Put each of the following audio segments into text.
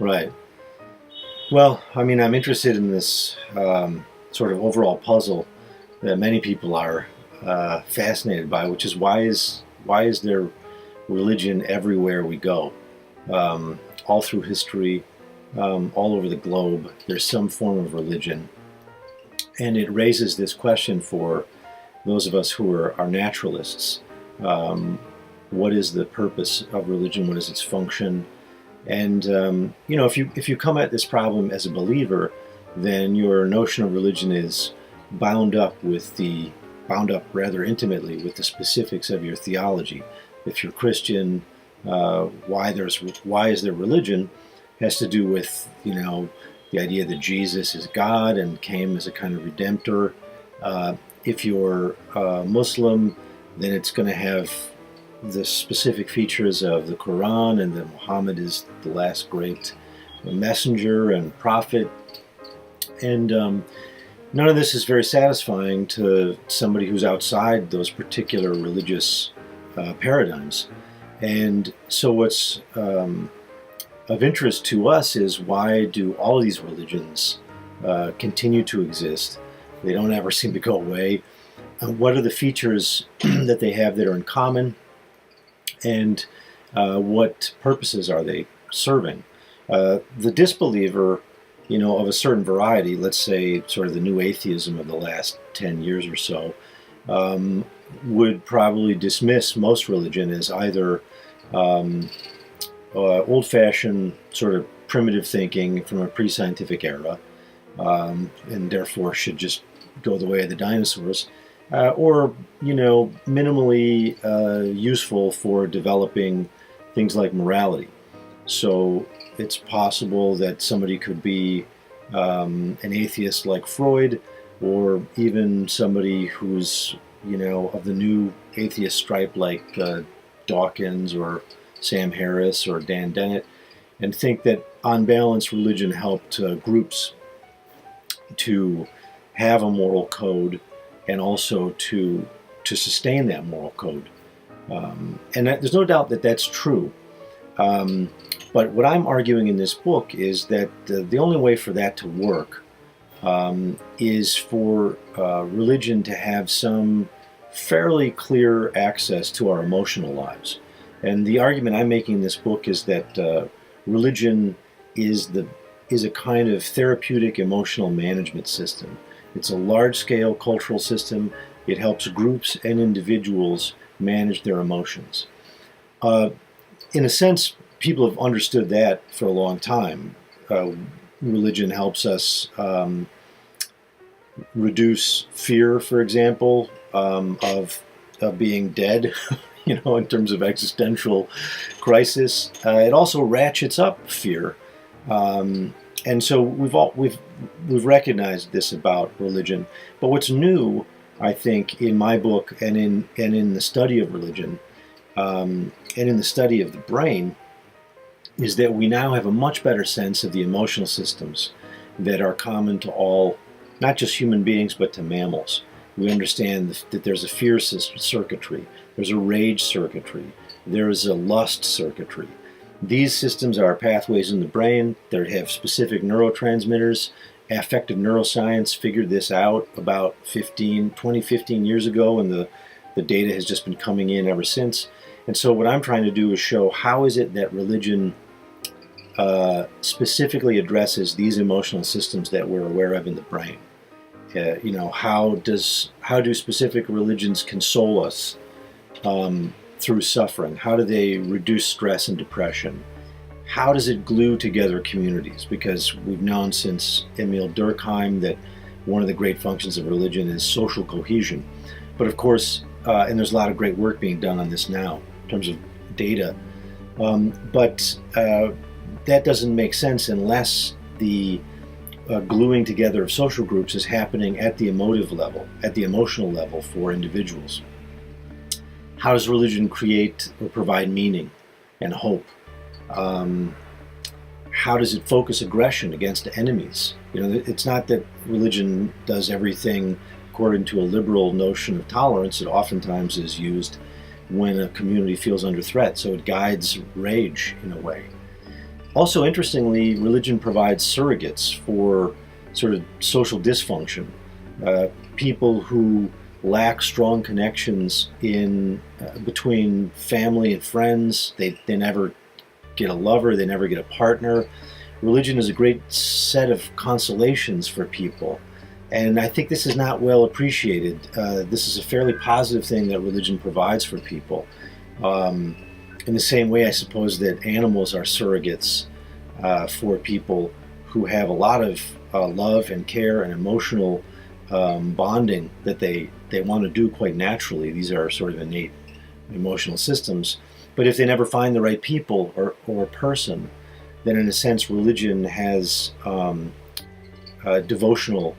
Right. Well, I mean, I'm interested in this sort of overall puzzle that many people are fascinated by, which is why is there religion everywhere we go, all through history, all over the globe. There's some form of religion, and it raises this question for those of us who are naturalists. Um, what is the purpose of religion? What is its function? And if you come at this problem as a believer, then your notion of religion is bound up rather intimately with the specifics of your theology. If you're Christian, why is there religion has to do with the idea that Jesus is God and came as a kind of redemptor. If you're Muslim, then it's going to have the specific features of the Quran and that Muhammad is the last great messenger and prophet. And none of this is very satisfying to somebody who's outside those particular religious paradigms. And so what's of interest to us is, why do all of these religions continue to exist? They don't ever seem to go away. What are the features that they have that are in common? And what purposes are they serving? The disbeliever, of a certain variety, let's say sort of the new atheism of the last 10 years or so, would probably dismiss most religion as either old-fashioned sort of primitive thinking from a pre-scientific era, and therefore should just go the way of the dinosaurs, or minimally useful for developing things like morality. So it's possible that somebody could be an atheist like Freud, or even somebody who's of the new atheist stripe like Dawkins or Sam Harris or Dan Dennett, and think that on balance religion helped groups to have a moral code and also to sustain that moral code. There's no doubt that that's true. But what I'm arguing in this book is that the only way for that to work is for religion to have some fairly clear access to our emotional lives. And the argument I'm making in this book is that religion is a kind of therapeutic emotional management system. It's a large-scale cultural system. It helps groups and individuals manage their emotions. In a sense, people have understood that for a long time. Religion helps us reduce fear, for example, of being dead, in terms of existential crisis. It also ratchets up fear. And so we've recognized this about religion. But what's new, I think, in my book and in the study of religion, and in the study of the brain, is that we now have a much better sense of the emotional systems that are common to all, not just human beings, but to mammals. We understand that there's a fear circuitry, there's a rage circuitry, there's a lust circuitry. These systems are pathways in the brain that have specific neurotransmitters. Affective neuroscience figured this out about 15 years ago, and the data has just been coming in ever since. And so what I'm trying to do is show, how is it that religion specifically addresses these emotional systems that we're aware of in the brain? How do specific religions console us through suffering? How do they reduce stress and depression? How does it glue together communities? Because we've known since Emil Durkheim that one of the great functions of religion is social cohesion. But of course, and there's a lot of great work being done on this now in terms of data, but that doesn't make sense unless the gluing together of social groups is happening at the emotive level, at the emotional level for individuals. How does religion create or provide meaning and hope? How does it focus aggression against enemies? It's not that religion does everything according to a liberal notion of tolerance. It oftentimes is used when a community feels under threat, so it guides rage in a way. Also, interestingly, religion provides surrogates for sort of social dysfunction. People who lack strong connections in between family and friends, they never get a lover, they never get a partner. Religion is a great set of consolations for people. And I think this is not well appreciated. This is a fairly positive thing that religion provides for people. In the same way, I suppose that animals are surrogates for people who have a lot of love and care and emotional bonding that they want to do quite naturally. These are sort of innate emotional systems. But if they never find the right people or person, then in a sense religion has devotional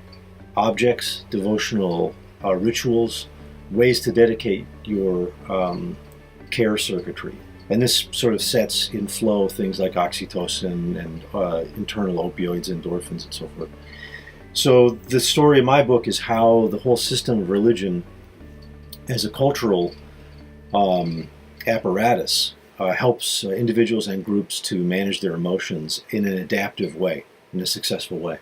objects, devotional rituals, ways to dedicate your care circuitry. And this sort of sets in flow things like oxytocin and internal opioids, endorphins, and so forth. So the story of my book is how the whole system of religion as a cultural apparatus helps individuals and groups to manage their emotions in an adaptive way, in a successful way.